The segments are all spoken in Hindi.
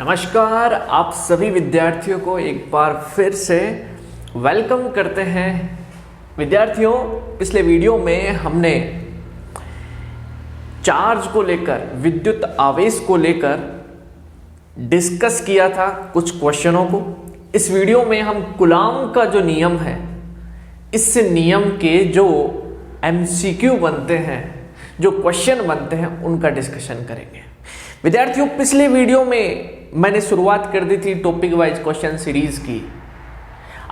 नमस्कार, आप सभी विद्यार्थियों को एक बार फिर से वेलकम करते हैं। विद्यार्थियों, पिछले वीडियो में हमने चार्ज को लेकर, विद्युत आवेश को लेकर डिस्कस किया था कुछ क्वेश्चनों को। इस वीडियो में हम कूलॉम का जो नियम है, इस नियम के जो एमसीक्यू बनते हैं, जो क्वेश्चन बनते हैं, उनका डिस्कशन करेंगे। विद्यार्थियों, पिछले वीडियो में मैंने शुरुआत कर दी थी टॉपिक वाइज क्वेश्चन सीरीज की।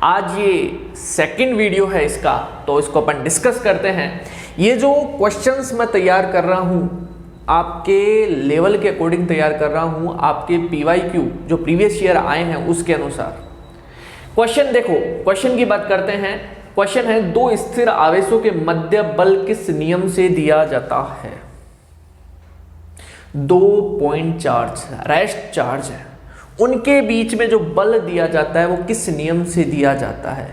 आज ये सेकंड वीडियो है इसका, तो इसको अपन डिस्कस करते हैं। ये जो क्वेश्चंस मैं तैयार कर रहा हूँ, आपके लेवल के अकॉर्डिंग तैयार कर रहा हूँ, आपके PYQ जो प्रीवियस ईयर आए हैं उसके अनुसार। क्वेश्चन देखो, क्वेश्चन की बात करते हैं। क्वेश्चन है, दो स्थिर आवेशों के मध्य बल किस नियम से दिया जाता है? 2 पॉइंट चार्ज, रेस्ट चार्ज है, उनके बीच में जो बल दिया जाता है वो किस नियम से दिया जाता है?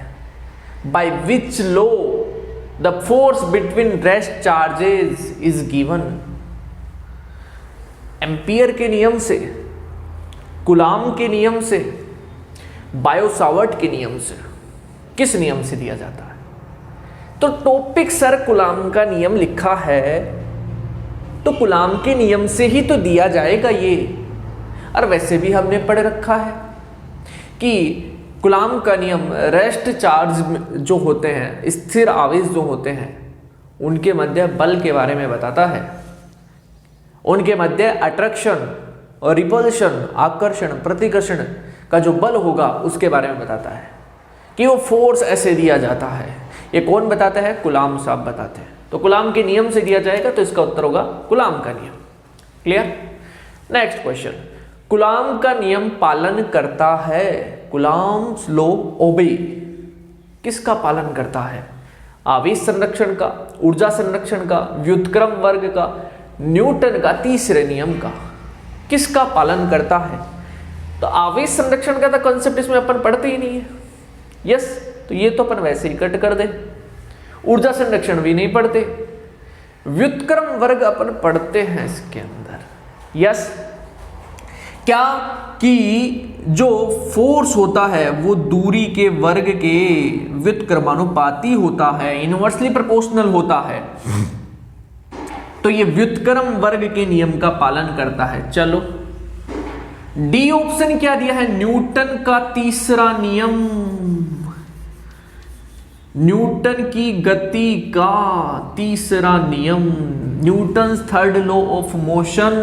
By which law the force between rest charges is given? Ampere के नियम से, कूलॉम के नियम से, बायो-सावर्ट के नियम से? किस नियम से दिया जाता है? तो टॉपिक सर कूलॉम का नियम लिखा है, तो कूलॉम के नियम से ही तो दिया जाएगा ये। और वैसे भी हमने पढ़ रखा है कि कूलॉम का नियम रेस्ट चार्ज जो होते हैं, स्थिर आवेश जो होते हैं, उनके मध्य बल के बारे में बताता है। उनके मध्य अट्रैक्शन और रिपल्शन, आकर्षण प्रतिकर्षण का जो बल होगा उसके बारे में बताता है कि वो फोर्स ऐसे दिया जाता है। ये कौन बताता है? कूलॉम साहब बताते हैं। तो कूलॉम के नियम से दिया जाएगा, तो इसका उत्तर होगा कूलॉम का नियम। क्लियर? नेक्स्ट क्वेश्चन, कूलॉम का नियम पालन करता है, कूलॉम्स लॉ ओबे, किसका पालन करता है? आवेश संरक्षण का, ऊर्जा संरक्षण का, व्युत्क्रम वर्ग का, न्यूटन का तीसरे नियम का? किसका पालन करता है? तो आवेश संरक्षण का तो कॉन्सेप्ट इसमें अपन पढ़ते ही नहीं है। यस, तो ये तो अपन वैसे ही कट कर दे। ऊर्जा संरक्षण भी नहीं पढ़ते, व्युत्क्रम वर्ग अपन पढ़ते हैं इसके अंदर। यस, क्या कि जो फोर्स होता है वो दूरी के वर्ग के व्युत्क्रमानुपाती होता है, इनवर्सली प्रोपोर्शनल होता है। तो ये व्युत्क्रम वर्ग के नियम का पालन करता है। चलो, डी ऑप्शन क्या दिया है? न्यूटन का तीसरा नियम, न्यूटन की गति का तीसरा नियम, Newton's third law of motion.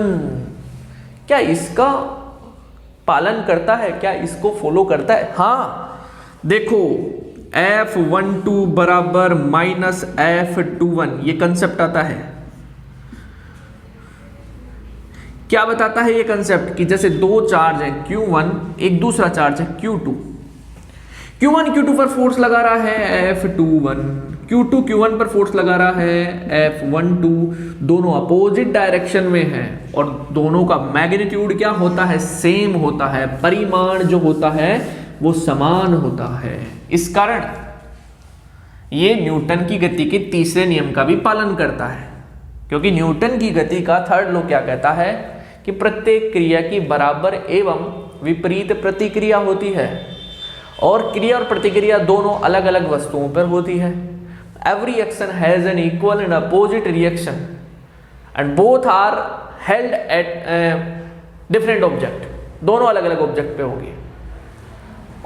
क्या इसका पालन करता है? क्या इसको फॉलो करता है? हाँ, देखो, F12 बराबर माइनस F21, ये कंसेप्ट आता है। क्या बताता है ये कंसेप्ट? कि जैसे दो चार्ज है Q1, एक दूसरा चार्ज है Q2। Q1 Q2 पर फोर्स लगा रहा है F21, Q2 Q1 पर फोर्स लगा रहा है F12। दोनों अपोजिट डायरेक्शन में हैं और दोनों का मैग्नीट्यूड क्या होता है? सेम होता है। परिमाण जो होता है वो समान होता है। इस कारण ये न्यूटन की गति के तीसरे नियम का भी पालन करता है, क्योंकि न्यूटन की गति का थर्ड लॉ क्या कहता है कि प्रत्येक क्रिया की बराबर एवं विपरीत प्रतिक्रिया होती है, और क्रिया और प्रतिक्रिया दोनों अलग अलग वस्तुओं पर होती है। Every action has an equal and opposite reaction and both are held at different object. दोनों अलग अलग ऑब्जेक्ट पे होगी।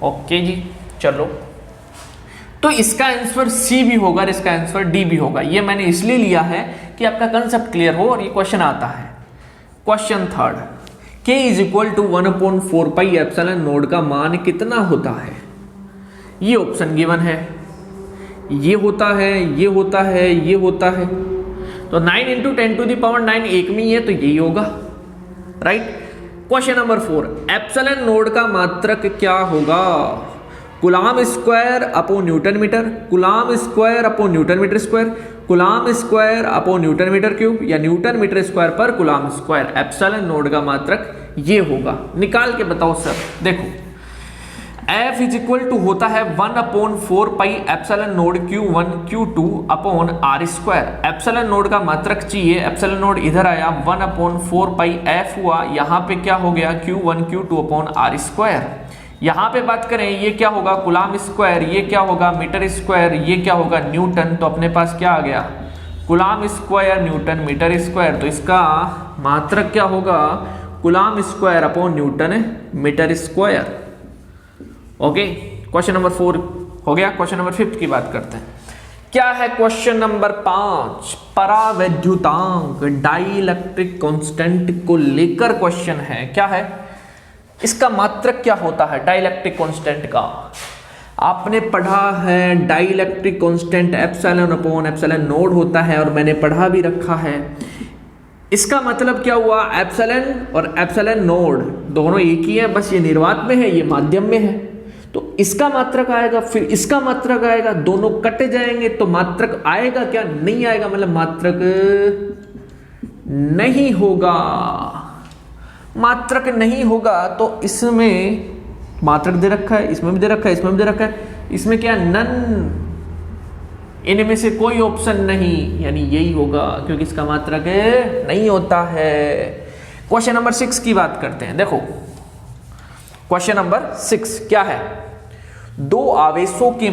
ओके जी, चलो, तो इसका आंसर सी भी होगा और इसका आंसर डी भी होगा। ये मैंने इसलिए लिया है कि आपका कंसेप्ट क्लियर हो और ये क्वेश्चन आता है। Question third, K is equal to 1/4 pi epsilon naught का मान कितना होता है? ये ऑप्शन गिवन है, ये होता है, ये होता है, ये होता है। तो 9 × 10⁹ एक में ही है, तो यही होगा, right. Question number 4, epsilon naught का मात्रक क्या होगा? Coulomb square upon newton metre, coulomb square upon newton metre square, coulomb square upon newton metre cube, या newton metre square per coulomb square. Epsilon naught का मात्रक ये होगा। निकाल के बताओ सर। देखो, F इज इक्वल टू होता है 1/4 pi epsilon naught Q1 Q2 upon r square. Epsilon naught का मात्रक चाहिए, एप्सिलॉन नोड इधर आया 1/4 पाई F हुआ, यहाँ पे क्या हो गया Q1 Q2 upon r square. यहाँ पे बात करें ये क्या होगा कूलम स्क्वायर, ये क्या होगा मीटर स्क्वायर, ये क्या होगा न्यूटन। तो अपने पास क्या आ गया coulomb square newton metre square. तो इसका मात्रक क्या होगा coulomb square upon newton metre square. Okay, question number 4 हो गया। क्वेश्चन नंबर 5 की बात करते हैं। क्या है क्वेश्चन नंबर 5, परावैद्युतांक डाइलेक्ट्रिक कांस्टेंट को लेकर क्वेश्चन है। क्या है इसका मात्रक क्या होता है डाइलेक्ट्रिक कांस्टेंट का। आपने पढ़ा है dielectric constant epsilon upon epsilon node होता है, और मैंने पढ़ा भी रखा है। इसका मतलब क्या हुआ एप्सिलॉन और एप्सिलॉन नोड दोनों एक ही है, बस ये निर्वात में है ये माध्यम में है। तो इसका मात्रक आएगा फिर इसका मात्रक आएगा, दोनों कट जाएंगे तो मात्रक आएगा क्या नहीं आएगा, मतलब मात्रक नहीं होगा। मात्रक नहीं होगा तो इसमें मात्रक दे रखा है, इसमें भी दे रखा है, इसमें भी दे रखा है, इसमें क्या नन, इनमें से कोई ऑप्शन नहीं, यानी यही होगा क्योंकि इसका मात्रक नहीं होता है। क्वेश्चन नंबर 6 की बात करते हैं। देखो क्वेश्चन नंबर 6 क्या है, दो आवेशों के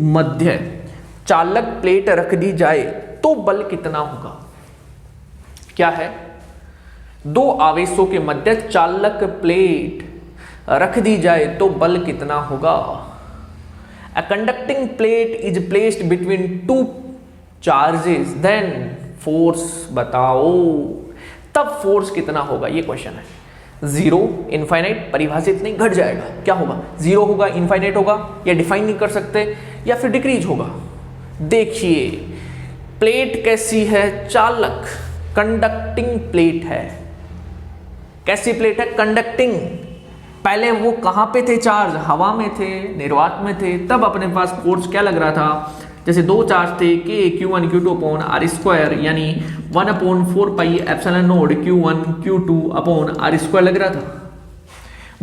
मध्य चालक प्लेट रख दी जाए तो बल कितना होगा। क्या है, दो आवेशों के मध्य चालक प्लेट रख दी जाए तो बल कितना होगा। A conducting plate is placed between two charges, then force बताओ, तब फोर्स कितना होगा, ये क्वेश्चन है। जीरो इनफाइनाइट परिभाषित नहीं, घट जाएगा, क्या होगा जीरो होगा, इनफाइनाइट होगा, या डिफाइन नहीं कर सकते, या फिर डिक्रीज होगा। देखिए प्लेट कैसी है, चालक कंडक्टिंग प्लेट है। कैसी प्लेट है, कंडक्टिंग। पहले वो कहां पे थे चार्ज, हवा में थे, निर्वात में थे, तब अपने पास फोर्स क्या लग रहा था, जैसे दो चार्ज थे के Q1 Q2 upon r square, यानी 1/4 pi epsilon naught Q1 Q2 upon r square लग रहा था।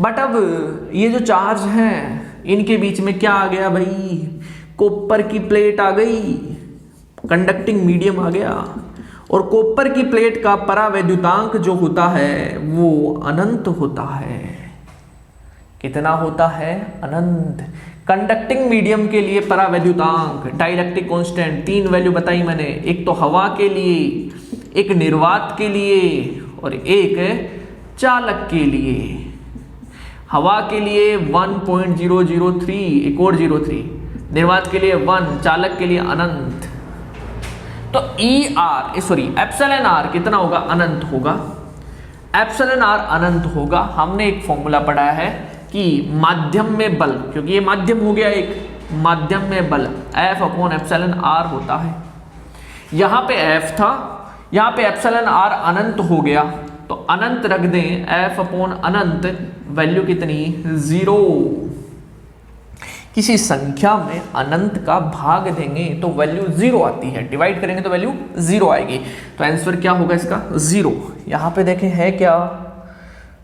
बट अब ये जो चार्ज हैं इनके बीच में क्या आ गया भाई, कॉपर की प्लेट आ गई, कंडक्टिंग मीडियम आ गया, और कॉपर की प्लेट का परावैद्युतांक जो होता है वो अनंत होता है। कितना होता है, अनंत। कंडक्टिंग मीडियम के लिए परावैद्युतांक डाइलेक्ट्रिक कांस्टेंट 3 वैल्यू बताई मैंने, एक तो हवा के लिए, एक निर्वात के लिए, और एक चालक के लिए। हवा के लिए 1.003, एक और 03, निर्वात के लिए 1, चालक के लिए अनंत। तो एप्सिलॉन आर कितना होगा, अनंत होगा। एप्सिलॉन आर अनंत होगा। हमने एक फॉर्मूला पढ़ा है कि माध्यम में बल, क्योंकि ये माध्यम हो गया, एक माध्यम में बल F अपॉन एप्सिलॉन आर होता है। यहां पे F था, यहां पे एप्सिलॉन आर अनंत हो गया, तो अनंत रख दें, F अपॉन अनंत, वैल्यू कितनी, 0। किसी संख्या में अनंत का भाग देंगे तो वैल्यू 0 आती है, डिवाइड करेंगे तो वैल्यू 0 आएगी। तो आंसर क्या होगा इसका, 0। यहां पे देखें है क्या,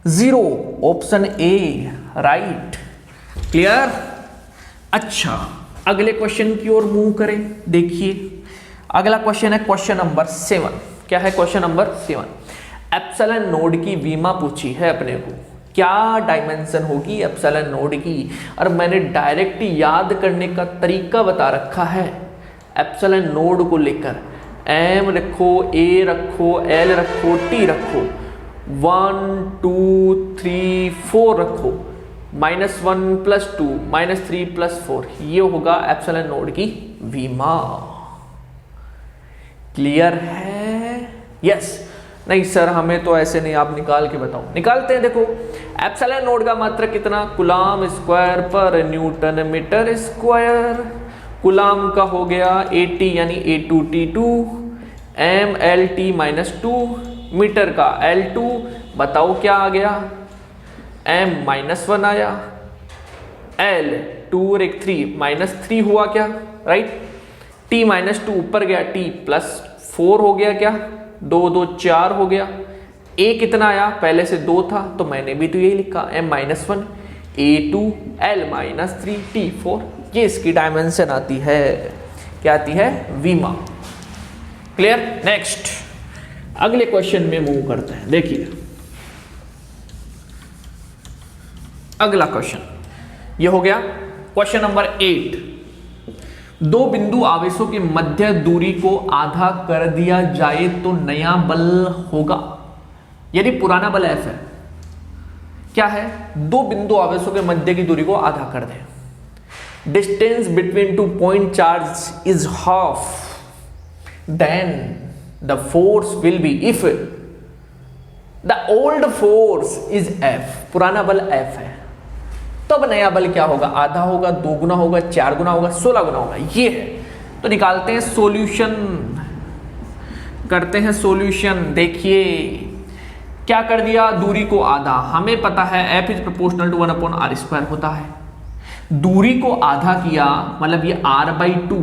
0, ऑप्शन ए राइट। क्लियर। अच्छा, अगले क्वेश्चन की ओर मूव करें। देखिए अगला क्वेश्चन है क्वेश्चन नंबर 7। क्या है क्वेश्चन नंबर 7, एप्सिलॉन नोड की विमा पूछी है अपने को, क्या डायमेंशन होगी एप्सिलॉन नोड की। और मैंने डायरेक्ट याद करने का तरीका बता रखा है एप्सिलॉन नोड को लेकर। एम रखो, ए रखो, एल रखो, टी रखो, 1 2 3 4 रखो, -1 + 2 -3 + 4, ये होगा एप्सिलॉन नोड की विमा। क्लियर है, यस। नहीं सर हमें तो ऐसे नहीं, आप निकाल के बताओ। निकालते हैं। देखो एप्सिलॉन नोड का मात्रक कितना, कूलम स्क्वायर पर न्यूटन मीटर स्क्वायर। कूलम का हो गया 80 यानी A2T2, mLT -2, मीटर का L2, बताओ क्या आ गया, m -1 आया, L 2 और 1 3 -3 हुआ क्या, राइट। T -2 ऊपर गया, T +4 हो गया क्या, 2 2 4 हो गया। ए कितना आया, पहले से 2 था तो मैंने भी तो यही लिखा m-1 a2 l-3 t4, ये इसकी डायमेंशन आती है, क्या आती है, वीमा। क्लियर। नेक्स्ट अगले क्वेश्चन में मूव करते हैं। देखिए अगला क्वेश्चन ये हो गया क्वेश्चन नंबर 8। दो बिंदु आवेशों की मध्य दूरी को आधा कर दिया जाए तो नया बल होगा यदि पुराना बल F है। क्या है, दो बिंदु आवेशों के मध्य की दूरी को आधा कर दें। Distance between 2 point charge is half, then the force will be if the old force is F, पुराना बल F है, तब नया बल क्या होगा, आधा होगा, 2 गुना होगा, 4 गुना होगा, 16 गुना होगा, ये है। तो निकालते हैं सॉल्यूशन, करते हैं सॉल्यूशन। देखिए क्या कर दिया, दूरी को आधा, हमें पता है F is proportional to 1/r² होता है। दूरी को आधा किया मतलब ये r/2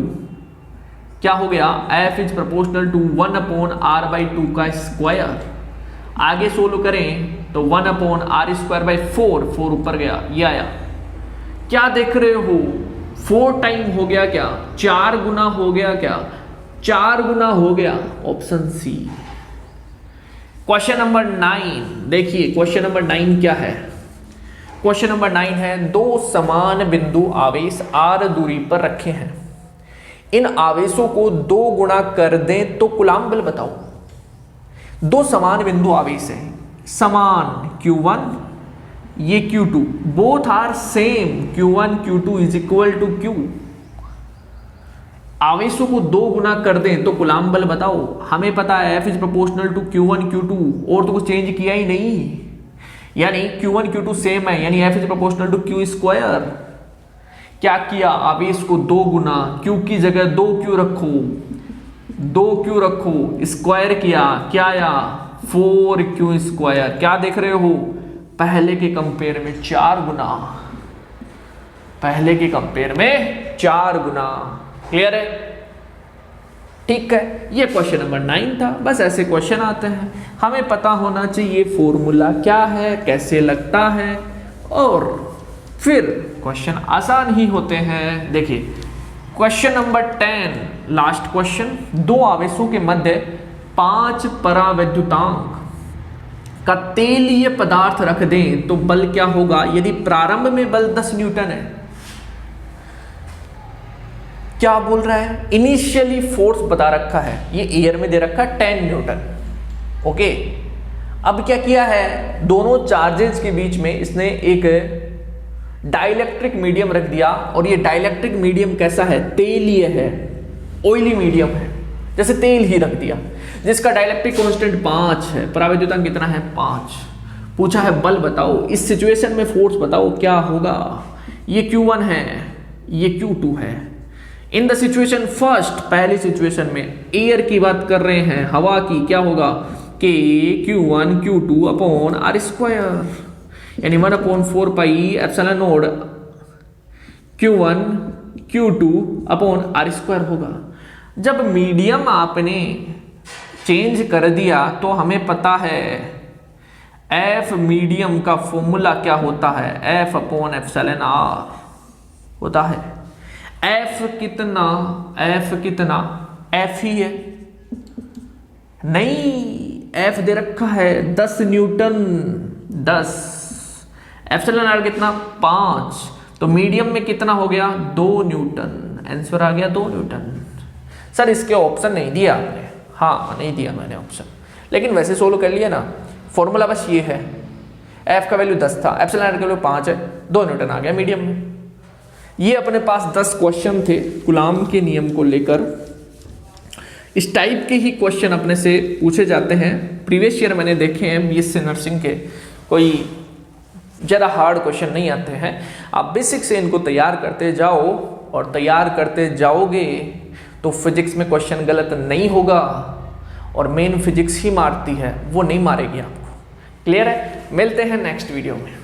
क्या हो गया, F is proportional to 1/r/2 का स्क्वायर। आगे सोल्व करें तो 1/r²/4, 4 ऊपर गया, ये आया। क्या देख रहे हो, 4 टाइम हो गया, क्या 4 गुना हो गया, क्या 4 गुना हो गया, ऑप्शन सी। क्वेश्चन नंबर 9 देखिए, क्वेश्चन नंबर 9 क्या है, क्वेश्चन नंबर 9 है दो समान बिंदु आवेश r दूरी पर रखे हैं, इन आवेशों को 2 गुना कर दें तो कूलम्ब बल बताओ। दो समान बिंदु आवेश हैं, समान Q1 ये Q2, both are same, Q1 Q2 is equal to Q। आवेशों को 2 गुना कर दें तो कूलम्ब बल बताओ। हमें पता है F is proportional to Q1 Q2, और तो कुछ चेंज किया ही नहीं, यानी Q1 Q2 सेम है, यानी F is proportional to Q²। क्या किया, आवेश को 2 गुना, Q की जगह 2Q रखो, 2Q रखो, स्क्वायर किया, क्या आया 4Q²। क्या देख रहे हो, पहले के कंपेयर में 4 गुना, पहले के कंपेयर में 4 गुना। क्लियर है, ठीक है। ये क्वेश्चन नंबर 9 था। बस ऐसे क्वेश्चन आते हैं, हमें पता होना चाहिए फॉर्मूला क्या है, कैसे लगता है, और फिर क्वेश्चन आसान ही होते हैं। देखिए क्वेश्चन नंबर 10 लास्ट क्वेश्चन, दो आवेशों के मध्य 5 परावैद्युतांक का तेलीय पदार्थ रख दें तो बल क्या होगा यदि प्रारंभ में बल 10 न्यूटन है। क्या बोल रहा है, इनिशियली फोर्स बता रखा है, ये एयर में दे रखा है 10 न्यूटन। ओके, अब क्या किया है, दोनों चार्जेस के बीच में इसने एक डाइलेक्ट्रिक मीडियम रख दिया, और ये डाइलेक्ट्रिक मीडियम कैसा है, तेलीय है, ऑयली मीडियम है, जैसे तेल ही रख दिया, जिसका डाइलेक्ट्रिक कांस्टेंट 5 है, परावैद्युतांक कितना है 5। पूछा है बल बताओ, इस सिचुएशन में फोर्स बताओ क्या होगा। ये Q1 है, ये Q2 है। इन द सिचुएशन फर्स्ट, पहली सिचुएशन में एयर की बात कर रहे हैं, हवा की, क्या होगा कि Q1 Q2 अपॉन r², यानी 1/4 pi epsilon not Q1 Q2 upon r² होगा। जब मीडियम आपने चेंज कर दिया तो हमें पता है F मीडियम का फॉर्मूला क्या होता है, F अपॉन एप्सिलॉन r होता है। F कितना, F कितना, F ही है, नहीं F दे रखा है 10 न्यूटन, 10, एप्सिलॉन r कितना 5, तो मीडियम में कितना हो गया 2 न्यूटन, आंसर आ गया 2 न्यूटन। सर इसके ऑप्शन नहीं दिया आपने, हाँ नहीं दिया मैंने ऑप्शन, लेकिन वैसे सोल्व कर लिया ना। फॉर्मूला बस ये है, F का वैल्यू 10 था, एप्सिलॉन r का वैल्यू 5 है, 2 न्यूटन आ गया मीडियम में। ये अपने पास 10 क्वेश्चन थे कूलम्ब के नियम को लेकर। इस टाइप के ही क्वेश्चन अपने से पूछे जाते हैं, प्रीवियस ईयर मैंने देखे हैं BSc नर्सिंग के, कोई ज़्यादा हार्ड क्वेश्चन नहीं आते हैं। आप बेसिक से इनको तैयार करते जाओ, और तैयार करते जाओगे तो फिजिक्स में क्वेश्चन गलत नहीं होगा, और मेन फिजिक्स ही मारती है, वो नहीं मारेगी आपको। क्लियर है, मिलते हैं नेक्स्ट वीडियो में।